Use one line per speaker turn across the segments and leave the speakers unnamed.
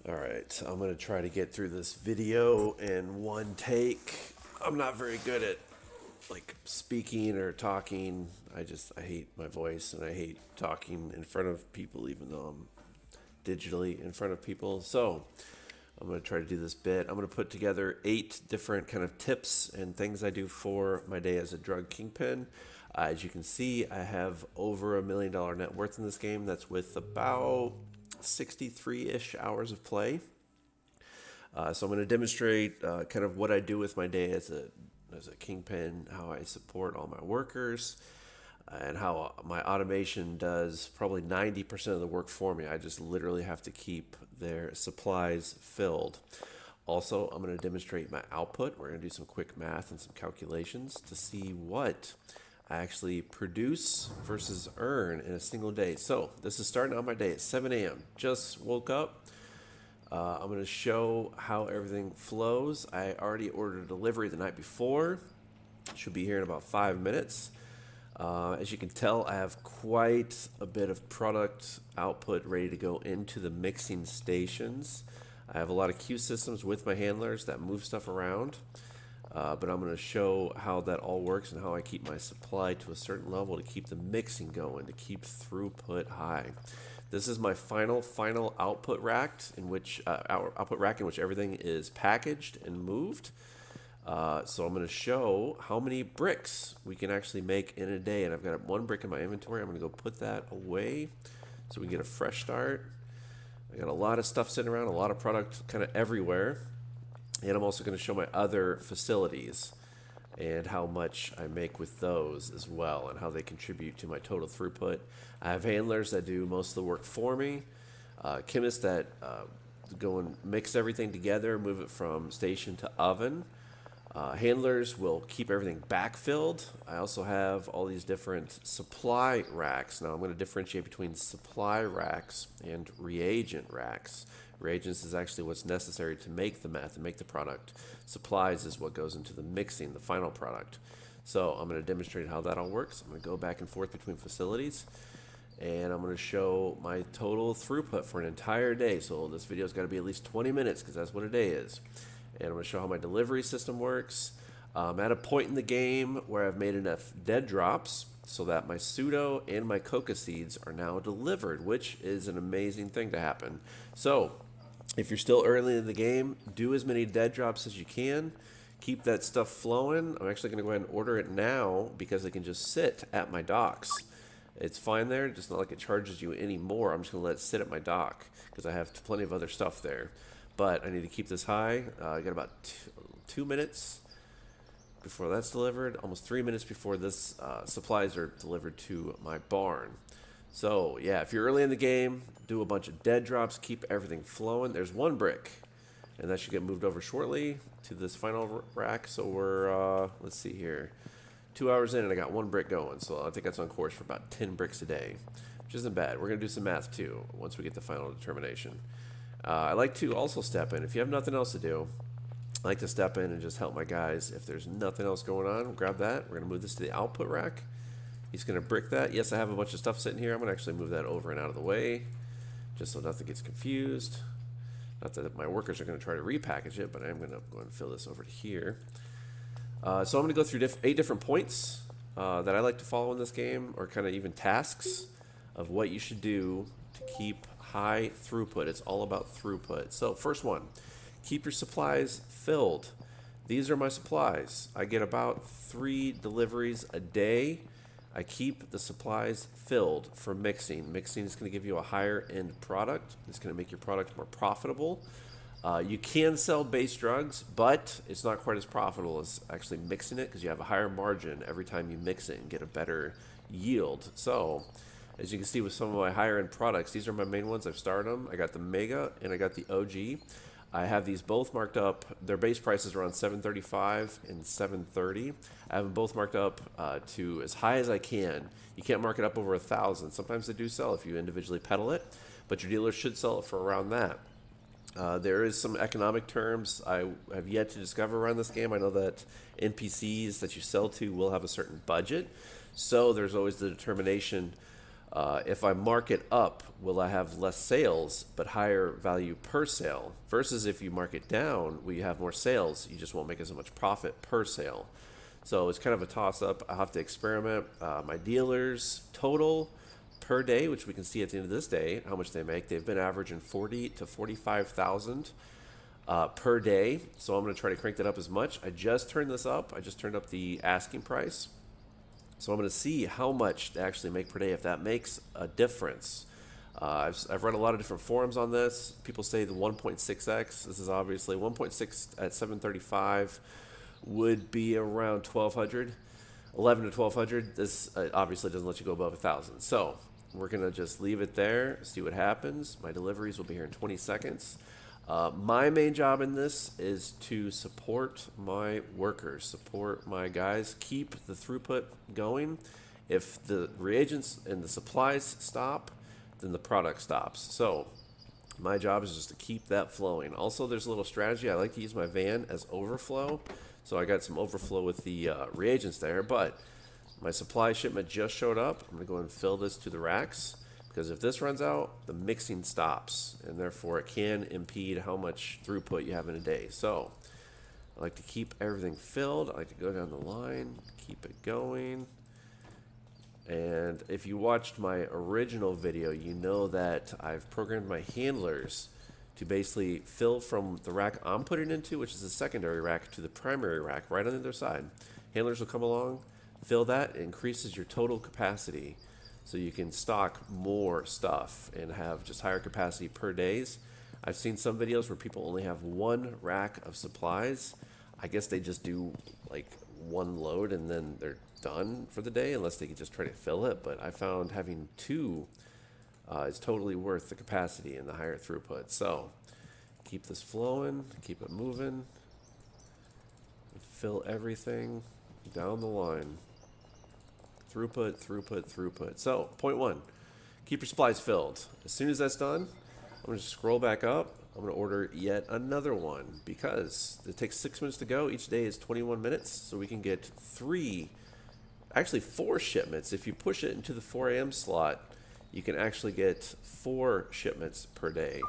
Alright, I'm going to try to get through this video in one take. I'm not very good at speaking or talking. I hate my voice and I hate talking in front of people even though I'm digitally in front of people. So, I'm going to try to do this bit. I'm going to put together 8 different kind of tips and things I do for my day as a drug kingpin. As you can see, I have over $1 million net worth in this game. That's with about 63-ish hours of play. So I'm going to demonstrate kind of what I do with my day as a kingpin, how I support all my workers, and how my automation does probably 90% of the work for me. I just literally have to keep their supplies filled. Also, I'm going to demonstrate my output. We're going to do some quick math and some calculations to see what I actually produce versus earn in a single day. So this is starting out my day at 7 a.m. Just woke up. I'm going to show how everything flows. I already ordered a delivery the night before. Should be here in about 5 minutes. As you can tell, I have quite a bit of product output ready to go into the mixing stations. I have a lot of queue systems with my handlers that move stuff around. But I'm going to show how that all works and how I keep my supply to a certain level to keep the mixing going, to keep throughput high. This is my final output rack in which everything is packaged and moved. So I'm going to show how many bricks we can actually make in a day. And I've got 1 brick in my inventory. I'm going to go put that away so we can get a fresh start. I got a lot of stuff sitting around, a lot of product kind of everywhere. And I'm also going to show my other facilities and how much I make with those as well and how they contribute to my total throughput. I have handlers that do most of the work for me, chemists that go and mix everything together, move it from station to oven. Handlers will keep everything backfilled. I also have all these different supply racks. Now I'm going to differentiate between supply racks and reagent racks. Reagents is actually what's necessary to make the meth and make the product. Supplies is what goes into the mixing, the final product. So I'm going to demonstrate how that all works. I'm going to go back and forth between facilities. And I'm going to show my total throughput for an entire day. So this video's got to be at least 20 minutes because that's what a day is. And I'm going to show how my delivery system works. I'm at a point in the game where I've made enough dead drops so that my pseudo and my coca seeds are now delivered, which is an amazing thing to happen. So if you're still early in the game, do as many dead drops as you can. Keep that stuff flowing. I'm actually going to go ahead and order it now because it can just sit at my docks. It's fine there, just not like it charges you anymore. I'm just going to let it sit at my dock because I have plenty of other stuff there. But I need to keep this high. I got about 2 minutes before that's delivered, almost 3 minutes before this supplies are delivered to my barn. So yeah, if you're early in the game, do a bunch of dead drops, keep everything flowing. There's 1 brick, and that should get moved over shortly to this final rack. So we're, let's see here, 2 hours in and I got 1 brick going. So I think that's on course for about 10 bricks a day, which isn't bad. We're gonna do some math too once we get the final determination. I like to also step in. If you have nothing else to do, I like to step in and just help my guys. If there's nothing else going on, grab that. We're going to move this to the output rack. He's going to brick that. Yes, I have a bunch of stuff sitting here. I'm going to actually move that over and out of the way just so nothing gets confused. Not that my workers are going to try to repackage it, but I am going to go and fill this over to here. So I'm going to go through 8 different points that I like to follow in this game, or kind of even tasks of what you should do to keep high throughput. It's all about throughput. So first one, keep your supplies filled. These are my supplies. I get about 3 deliveries a day. I keep the supplies filled for mixing. Mixing is going to give you a higher end product. It's going to make your product more profitable. You can sell base drugs, but it's not quite as profitable as actually mixing it because you have a higher margin every time you mix it and get a better yield. So as you can see with some of my higher end products, these are my main ones. I've started them. I got the Mega and I got the OG. I have these both marked up. Their base prices are around $7.35 and $7.30. I have them both marked up to as high as I can. You can't mark it up over 1,000. Sometimes they do sell if you individually pedal it, but your dealer should sell it for around that. There is some economic terms I have yet to discover around this game. I know that NPCs that you sell to will have a certain budget, so there's always the determination If I mark it up, will I have less sales but higher value per sale? Versus if you mark it down, will you have more sales? You just won't make as much profit per sale. So it's kind of a toss up. I'll have to experiment. My dealers total per day, which we can see at the end of this day, how much they make. They've been averaging 40 to 45,000 per day. So I'm going to try to crank that up as much. I just turned this up. I just turned up the asking price. So I'm going to see how much they actually make per day, if that makes a difference. I've read a lot of different forums on this. People say the 1.6x. This is obviously 1.6 at 735 would be around 1,200, 11 to 1,200. This obviously doesn't let you go above 1,000. So we're going to just leave it there, see what happens. My deliveries will be here in 20 seconds. My main job in this is to support my workers, support my guys, keep the throughput going. If the reagents and the supplies stop, then the product stops. So my job is just to keep that flowing. Also, there's a little strategy. I like to use my van as overflow. So I got some overflow with the reagents there, but my supply shipment just showed up. I'm going to go and fill this to the racks. Because if this runs out, the mixing stops, and therefore it can impede how much throughput you have in a day. So I like to keep everything filled. I like to go down the line, keep it going. And if you watched my original video, you know that I've programmed my handlers to basically fill from the rack I'm putting into, which is the secondary rack, to the primary rack right on the other side. Handlers will come along, fill that. It increases your total capacity. So you can stock more stuff and have just higher capacity per days. I've seen some videos where people only have one rack of supplies. I guess they just do like one load and then they're done for the day, unless they can just try to fill it. But I found having two is totally worth the capacity and the higher throughput. So keep this flowing, keep it moving, fill everything down the line. Throughput, throughput, throughput. So, point one, keep your supplies filled. As soon as that's done, I'm going to scroll back up. I'm going to order yet another one because it takes 6 minutes to go. Each day is 21 minutes, so we can get four shipments. If you push it into the 4 a.m. slot, you can actually get 4 shipments per day.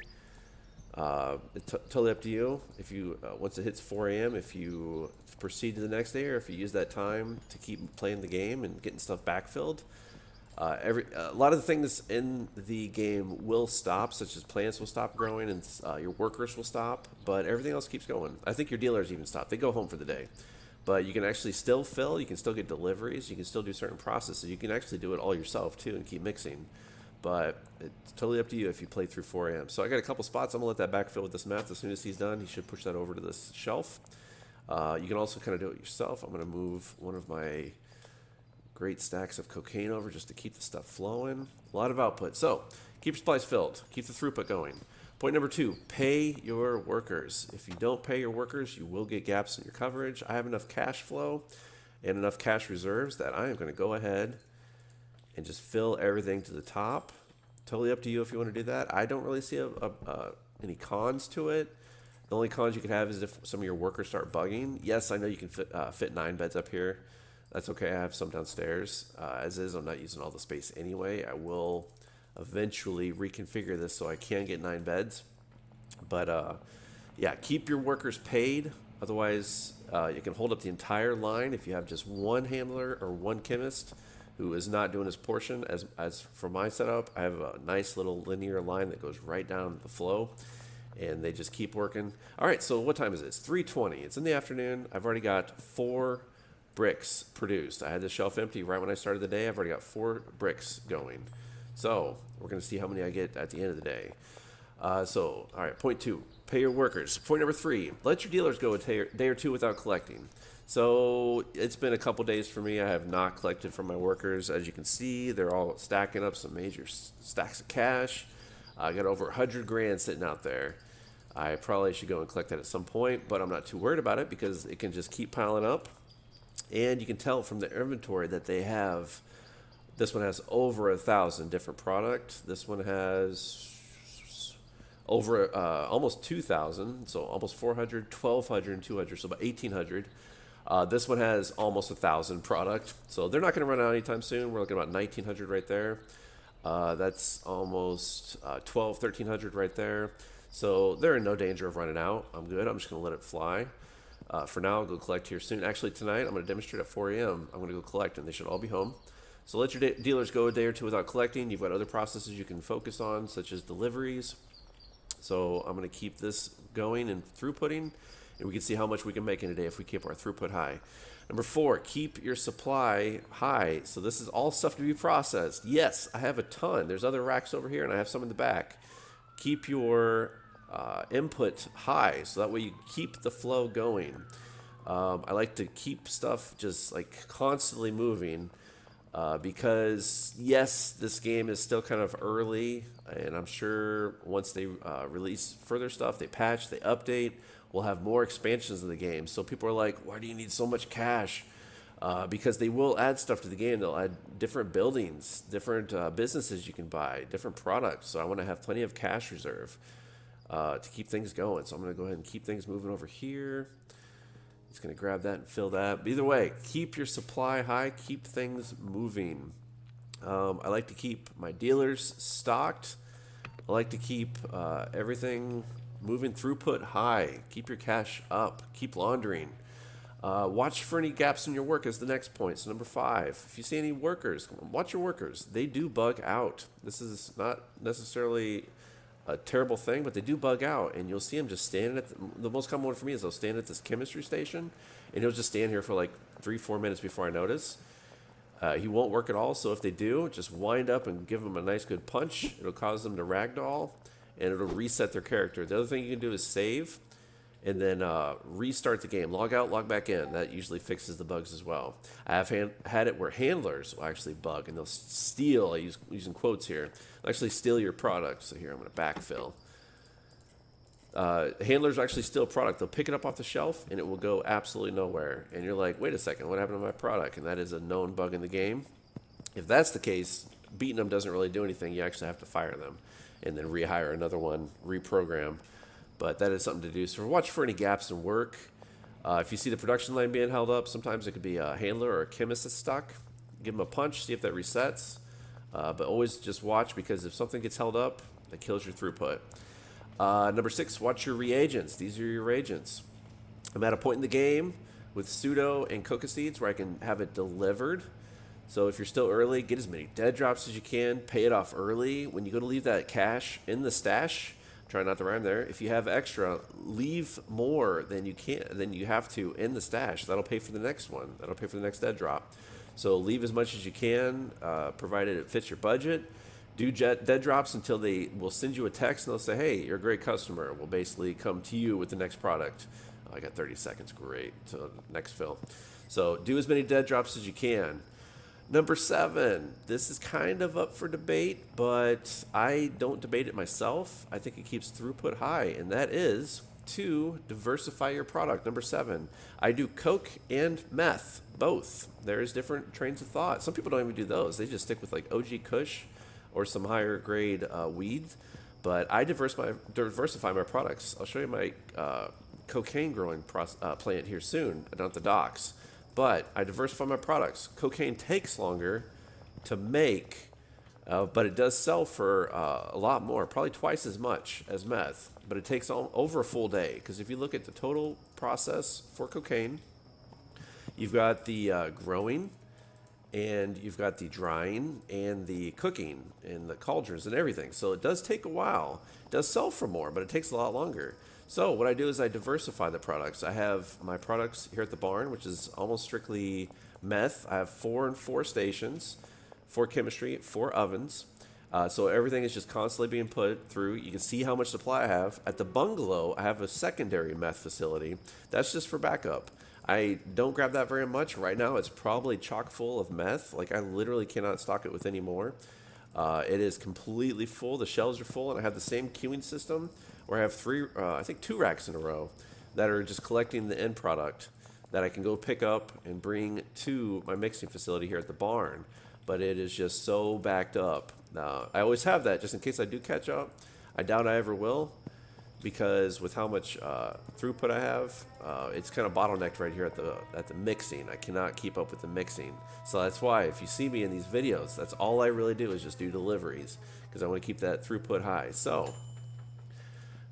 It's totally up to you. If you once it hits 4 a.m., if you proceed to the next day, or if you use that time to keep playing the game and getting stuff backfilled. A lot of the things in the game will stop, such as plants will stop growing and your workers will stop, but everything else keeps going. I think your dealers even stop. They go home for the day. But you can actually still fill. You can still get deliveries. You can still do certain processes. You can actually do it all yourself, too, and keep mixing. But it's totally up to you if you play through 4 a.m. So I got a couple spots. I'm going to let that backfill with this meth. As soon as he's done, he should push that over to this shelf. You can also kind of do it yourself. I'm going to move one of my great stacks of cocaine over just to keep the stuff flowing. A lot of output. So keep your supplies filled. Keep the throughput going. Point number 2, pay your workers. If you don't pay your workers, you will get gaps in your coverage. I have enough cash flow and enough cash reserves that I am going to go ahead and just fill everything to the top. Totally up to you if you want to do that. I don't really see any cons to it. The only cons you could have is if some of your workers start bugging. Yes, I know you can fit 9 beds up here. That's okay. I have some downstairs. As is, I'm not using all the space anyway. I will eventually reconfigure this so I can get 9 beds. But yeah, keep your workers paid. Otherwise, you can hold up the entire line if you have just one handler or one chemist who is not doing his portion. As for my setup, I have a nice little linear line that goes right down the flow, and they just keep working. All right, so what time is it? It's 3:20. It's in the afternoon. I've already got 4 bricks produced. I had the shelf empty right when I started the day. I've already got 4 bricks going. So we're going to see how many I get at the end of the day. All right, point 2, pay your workers. Point number 3, let your dealers go a day or 2 without collecting. So it's been a couple days for me. I have not collected from my workers. As you can see, they're all stacking up some major stacks of cash. I got over 100 grand sitting out there. I probably should go and collect that at some point, but I'm not too worried about it because it can just keep piling up. And you can tell from the inventory that they have, this one has over 1,000 different products. This one has over almost 2,000, so almost 400, 1,200, and 200, so about 1,800. This one has almost 1,000 product, so they're not going to run out anytime soon. We're looking at about 1,900 right there. That's almost 1,300 right there. So they're in no danger of running out. I'm good. I'm just going to let it fly. For now, I'll go collect here soon. Actually, tonight, I'm going to demonstrate at 4 a.m. I'm going to go collect, and they should all be home. So let your dealers go a day or two without collecting. You've got other processes you can focus on, such as deliveries. So I'm going to keep this going and throughputing, and we can see how much we can make in a day if we keep our throughput high. Number 4, keep your supply high. So this is all stuff to be processed. Yes, I have a ton. There's other racks over here, and I have some in the back. Keep your input high, so that way you keep the flow going. I like to keep stuff just like constantly moving. Because yes, this game is still kind of early, and I'm sure once they release further stuff, they patch, they update, we'll have more expansions of the game. So people are like, why do you need so much cash? Because they will add stuff to the game. They'll add different buildings, different businesses you can buy, different products. So I want to have plenty of cash reserve to keep things going. So I'm going to go ahead and keep things moving over here. It's going to grab that and fill that. But either way, keep your supply high. Keep things moving. I like to keep my dealers stocked. I like to keep everything moving throughput high. Keep your cash up. Keep laundering. Watch for any gaps in your work is the next point. So number 5, if you see any workers, watch your workers. They do bug out. This is not necessarily a terrible thing, but they do bug out, and you'll see them just standing at the most common one for me is they'll stand at this chemistry station, and he'll just stand here for like 3-4 minutes before I notice. He won't work at all, so if they do, just wind up and give them a nice good punch. It'll cause them to ragdoll, and it'll reset their character. The other thing you can do is save, and then restart the game. Log out, log back in. That usually fixes the bugs as well. I have had it where handlers will actually bug, and they'll steal, using quotes here, they'll actually steal your product. So here, I'm going to backfill. Handlers will actually steal product. They'll pick it up off the shelf, and it will go absolutely nowhere. And you're like, wait a second, what happened to my product? And that is a known bug in the game. If that's the case, beating them doesn't really do anything. You actually have to fire them and then rehire another one, reprogram. But that is something to do. So watch for any gaps in work. If you see the production line being held up, sometimes it could be a handler or a chemist that's stuck. Give them a punch, see if that resets. But always just watch, because if something gets held up, that kills your throughput. Number 6, watch your reagents. These are your reagents. I'm at a point in the game with pseudo and coca seeds where I can have it delivered. So if you're still early, get as many dead drops as you can. Pay it off early. When you go to leave that cash in the stash, try not to rhyme there. If you have extra, leave more than you have to in the stash. That'll pay for the next one. That'll pay for the next dead drop. So leave as much as you can, provided it fits your budget. Do dead drops until they will send you a text and they'll say, hey, you're a great customer. We'll basically come to you with the next product. I got 30 seconds. Great. So next fill. So do as many dead drops as you can. Number 7, this is kind of up for debate, but I don't debate it myself. I think it keeps throughput high, and that is to diversify your product. Number 7, I do coke and meth, both. There's different trains of thought. Some people don't even do those. They just stick with like OG Kush or some higher grade weed. But I diversify my products. I'll show you my cocaine growing plant here soon down at the docks. But I diversify my products. Cocaine takes longer to make, but it does sell for a lot more, probably twice as much as meth. But it takes over a full day, because if you look at the total process for cocaine, you've got the growing, and you've got the drying, and the cooking, and the cauldrons, and everything. So it does take a while. It does sell for more, but it takes a lot longer. So what I do is I diversify the products. I have my products here at the barn, which is almost strictly meth. I have 4 and 4 stations, 4 chemistry, 4 ovens. So everything is just constantly being put through. You can see how much supply I have. At the bungalow, I have a secondary meth facility. That's just for backup. I don't grab that very much. Right now, it's probably chock full of meth. Like, I literally cannot stock it with any more. It is completely full. The shelves are full, and I have the same queuing system where I have 2 racks in a row that are just collecting the end product that I can go pick up and bring to my mixing facility here at the barn. But it is just so backed up. I always have that just in case I do catch up. I doubt I ever will. because with how much throughput I have, it's kind of bottlenecked right here at the mixing. I cannot keep up with the mixing. So that's why if you see me in these videos, that's all I really do is just do deliveries because I want to keep that throughput high. So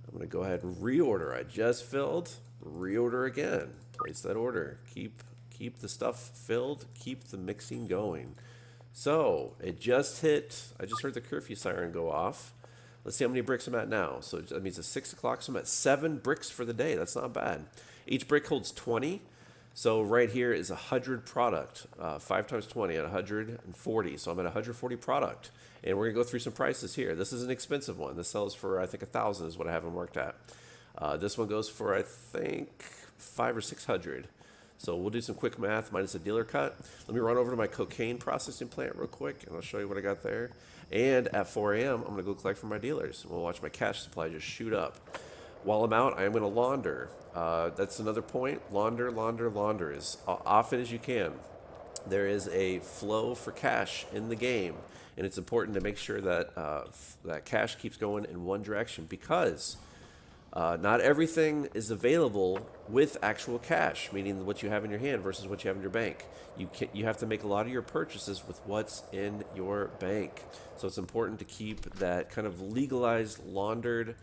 I'm going to go ahead and reorder. I just filled, reorder again. Place that order. Keep the stuff filled, keep the mixing going. So it just hit, I just heard the curfew siren go off. Let's see how many bricks I'm at now. So that means it's 6 o'clock, so I'm at 7 bricks for the day. That's not bad. Each brick holds 20. So right here is 100 product. 5 times 20 at 140. So I'm at 140 product. And we're going to go through some prices here. This is an expensive one. This sells for, I think, 1,000 is what I have them marked at. This one goes for, I think, 500 or 600. So we'll do some quick math minus a dealer cut. Let me run over to my cocaine processing plant real quick, and I'll show you what I got there. And at 4 a.m., I'm going to go collect from my dealers. We'll watch my cash supply just shoot up. While I'm out, I am going to launder. That's another point. Launder as often as you can. There is a flow for cash in the game, and it's important to make sure that that cash keeps going in one direction because not everything is available with actual cash, meaning what you have in your hand versus what you have in your bank. You have to make a lot of your purchases with what's in your bank. So it's important to keep that kind of legalized, laundered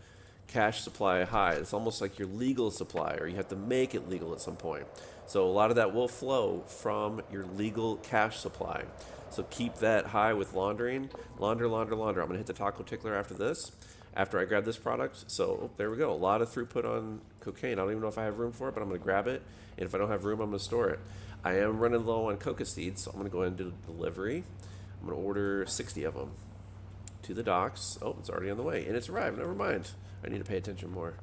cash supply high. It's almost like your legal supply, or you have to make it legal at some point. So a lot of that will flow from your legal cash supply. So keep that high with laundering. Launder. I'm going to hit the taco tickler after this. After I grab this product. So there we go. A lot of throughput on cocaine. I don't even know if I have room for it, but I'm going to grab it. And if I don't have room, I'm going to store it. I am running low on coca seeds, so I'm going to go ahead and do delivery. I'm going to order 60 of them to the docks. Oh, it's already on the way. And it's arrived. Never mind. I need to pay attention more.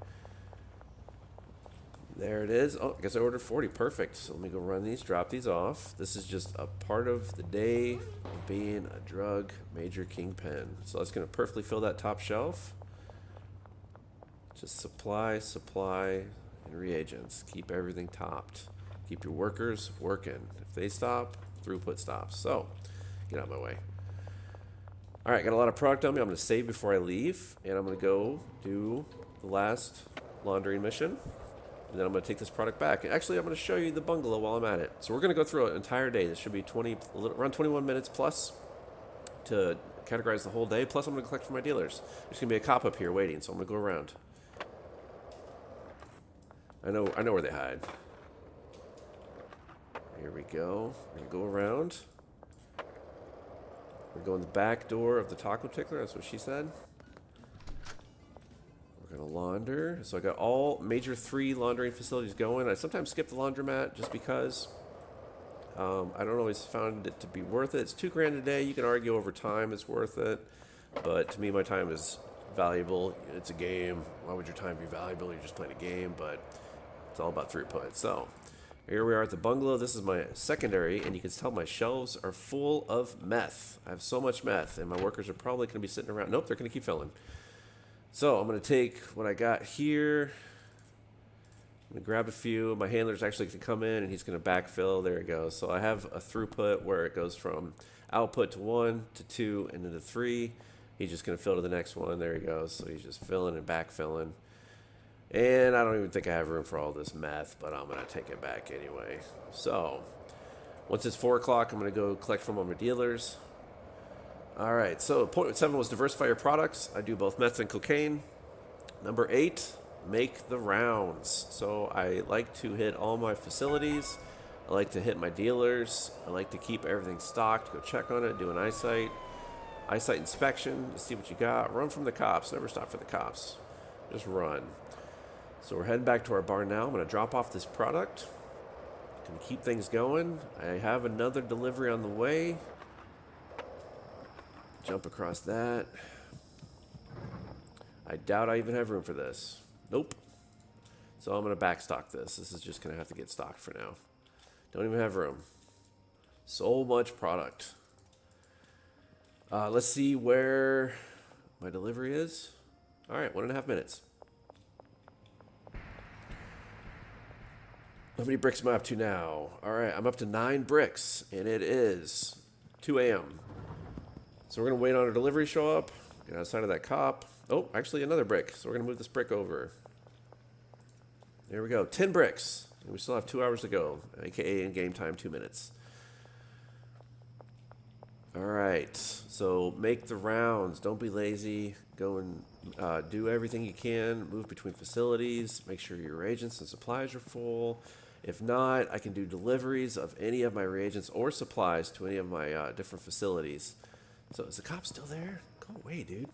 There it is. Oh, I guess I ordered 40. Perfect. So let me go run these, drop these off. This is just a part of the day of being a drug major kingpin. So that's going to perfectly fill that top shelf. Just supply, and reagents. Keep everything topped. Keep your workers working. If they stop, throughput stops. So, get out of my way. All right, got a lot of product on me. I'm going to save before I leave, and I'm going to go do the last laundering mission, and then I'm going to take this product back. And actually, I'm going to show you the bungalow while I'm at it. So we're going to go through an entire day. This should be around 21 minutes plus to categorize the whole day. Plus, I'm going to collect from my dealers. There's going to be a cop up here waiting, so I'm going to go around. I know where they hide. Here we go. We're going to go around. We're going the back door of the taco tickler. That's what she said. We're going to launder. So I got all major 3 laundering facilities going. I sometimes skip the laundromat just because I don't always found it to be worth it. It's $2,000 a day. You can argue over time it's worth it. But to me, my time is valuable. It's a game. Why would your time be valuable? You're just playing a game. But it's all about throughput. So here we are at the bungalow. This is my secondary, and you can tell my shelves are full of meth. I have so much meth, and my workers are probably going to be sitting around. Nope, they're going to keep filling. So I'm going to take what I got here. I'm going to grab a few. My handler's actually going to come in, and he's going to backfill. There it goes. So I have a throughput where it goes from output to 1 to 2 and then to 3. He's just going to fill to the next one. There he goes. So he's just filling and backfilling. And I don't even think I have room for all this meth, but I'm going to take it back anyway. So, once it's 4 o'clock, I'm going to go collect from all my dealers. All right, so point 7 was diversify your products. I do both meth and cocaine. Number 8, make the rounds. So, I like to hit all my facilities. I like to hit my dealers. I like to keep everything stocked, go check on it, do an eyesight inspection to see what you got. Run from the cops. Never stop for the cops. Just run. So we're heading back to our bar now. I'm going to drop off this product. Going to keep things going. I have another delivery on the way. Jump across that. I doubt I even have room for this. Nope. So I'm going to backstock this. This is just going to have to get stocked for now. Don't even have room. So much product. Let's see where my delivery is. All right, 1.5 minutes. How many bricks am I up to now? All right, I'm up to 9 bricks, and it is 2 a.m. So we're going to wait on our delivery show up, get outside of that cop, Oh, actually another brick. So we're going to move this brick over. There we go. 10 bricks. And we still have 2 hours to go, aka in game time 2 minutes. All right. So make the rounds. Don't be lazy. Go and do everything you can. Move between facilities. Make sure your reagents and supplies are full. If not, I can do deliveries of any of my reagents or supplies to any of my different facilities. So is the cop still there? Go away, dude.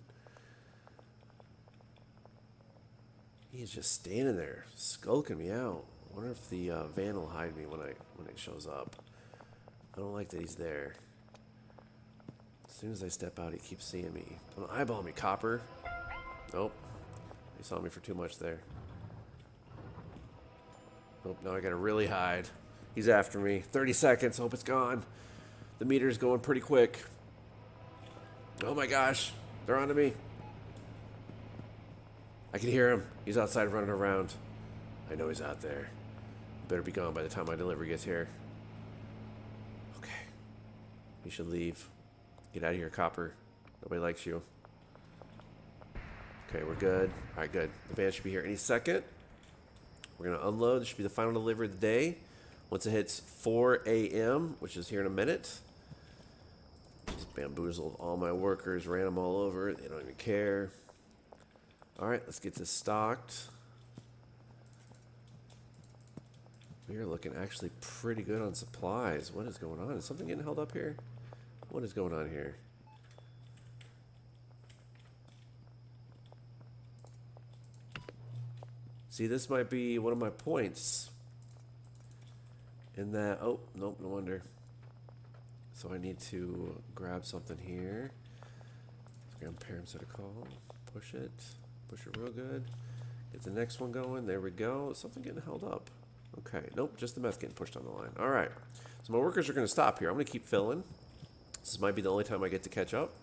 He's just standing there, skulking me out. I wonder if the van will hide me when it shows up. I don't like that he's there. As soon as I step out, he keeps seeing me. Don't eyeball me, copper. Nope. He saw me for too much there. Nope, now I gotta really hide. He's after me. 30 seconds, hope it's gone. The meter's going pretty quick. Oh my gosh, they're onto me. I can hear him. He's outside running around. I know he's out there. Better be gone by the time my delivery gets here. Okay. You should leave. Get out of here, copper. Nobody likes you. Okay, we're good. All right, good. The van should be here any second. We're going to unload. This should be the final delivery of the day. Once it hits 4 a.m., which is here in a minute. Just bamboozled all my workers, ran them all over. They don't even care. All right, let's get this stocked. We are looking actually pretty good on supplies. What is going on? Is something getting held up here? What is going on here? See, this might be one of my points. In that, oh, nope, no wonder. So I need to grab something here. Grab parent set a call. Push it real good. Get the next one going. There we go. Something getting held up. Okay, nope, just the meth getting pushed on the line. All right, so my workers are going to stop here. I'm going to keep filling. This might be the only time I get to catch up.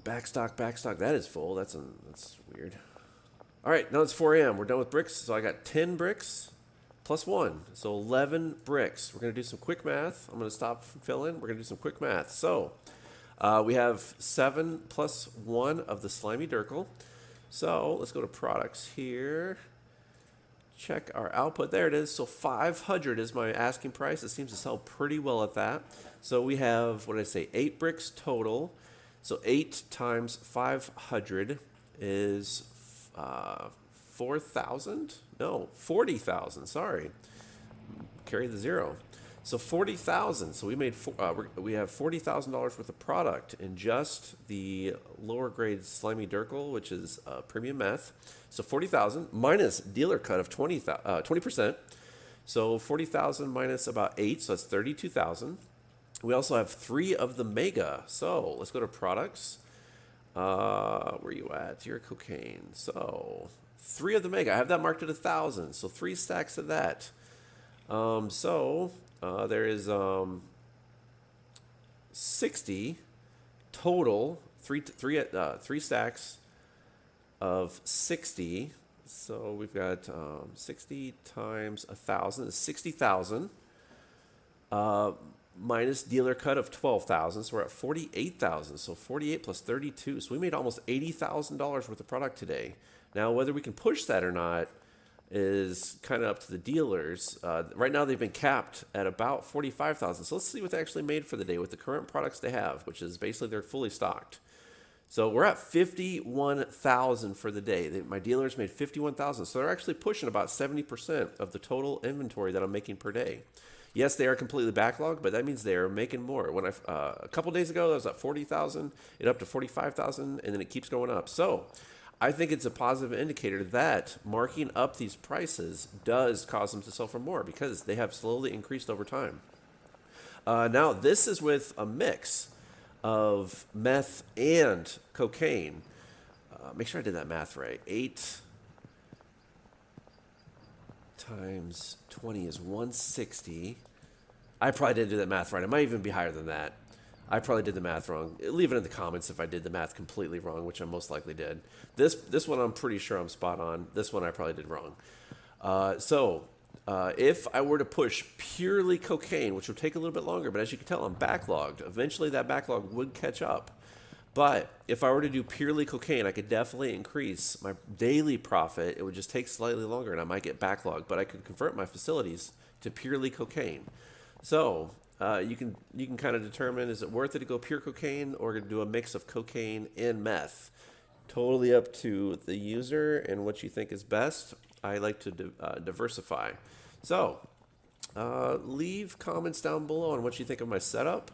Backstock. That is full. That's weird. All right, now it's 4 a.m. We're done with bricks. So I got 10 bricks plus 1. So 11 bricks. We're going to do some quick math. I'm going to stop from filling. We're going to do some quick math. So we have 7 plus 1 of the slimy Durkle. So let's go to products here. Check our output. There it is. So 500 is my asking price. It seems to sell pretty well at that. So we have, what did I say, 8 bricks total. So 8 times 500 is 4,000? No, 40,000. Sorry. Carry the 0. So 40,000. So we made we have $40,000 worth of product in just the lower grade slimy Durkle, which is premium meth. So 40,000 minus dealer cut of 20%. So 40,000 minus about 8, so that's 32,000. We also have 3 of the mega. So let's go to products. Where are you at? You're cocaine. So 3 of the mega. I have that marked at 1,000. So 3 stacks of that. There is 60 total. Three stacks of 60. So we've got 60 times 1,000 is 60,000. Minus dealer cut of 12,000, so we're at 48,000. So 48 plus 32, so we made almost $80,000 worth of product today. Now, whether we can push that or not is kind of up to the dealers. Right now, they've been capped at about 45,000. So let's see what they actually made for the day with the current products they have, which is basically they're fully stocked. So we're at 51,000 for the day. My dealers made 51,000, so they're actually pushing about 70% of the total inventory that I'm making per day. Yes, they are completely backlogged, but that means they are making more. When a couple days ago, I was at 40,000, it up to 45,000, and then it keeps going up. So I think it's a positive indicator that marking up these prices does cause them to sell for more because they have slowly increased over time. Now, this is with a mix of meth and cocaine. Make sure I did that math right. 8 times 20 is 160. I probably didn't do that math right. It might even be higher than that. I probably did the math wrong. Leave it in the comments if I did the math completely wrong, which I most likely did. This one I'm pretty sure I'm spot on. This one I probably did wrong. If I were to push purely cocaine, which would take a little bit longer, but as you can tell, I'm backlogged. Eventually that backlog would catch up. But if I were to do purely cocaine, I could definitely increase my daily profit. It would just take slightly longer and I might get backlogged, but I could convert my facilities to purely cocaine. So you can kind of determine, is it worth it to go pure cocaine or to do a mix of cocaine and meth? Totally up to the user and what you think is best. I like to diversify. So leave comments down below on what you think of my setup,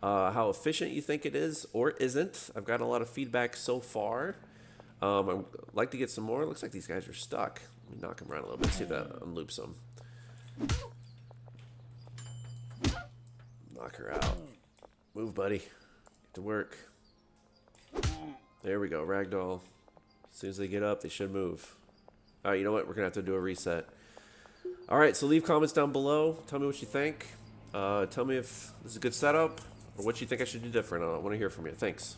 how efficient you think it is or isn't. I've gotten a lot of feedback so far. I'd like to get some more. It looks like these guys are stuck. Let me knock them around a little bit, see if that unloops them. Knock her out. Move, buddy. Get to work. There we go, ragdoll. As soon as they get up, they should move. All right, you know what? We're going to have to do a reset. All right, so leave comments down below. Tell me what you think. Tell me if this is a good setup or what you think I should do different. I want to hear from you. Thanks.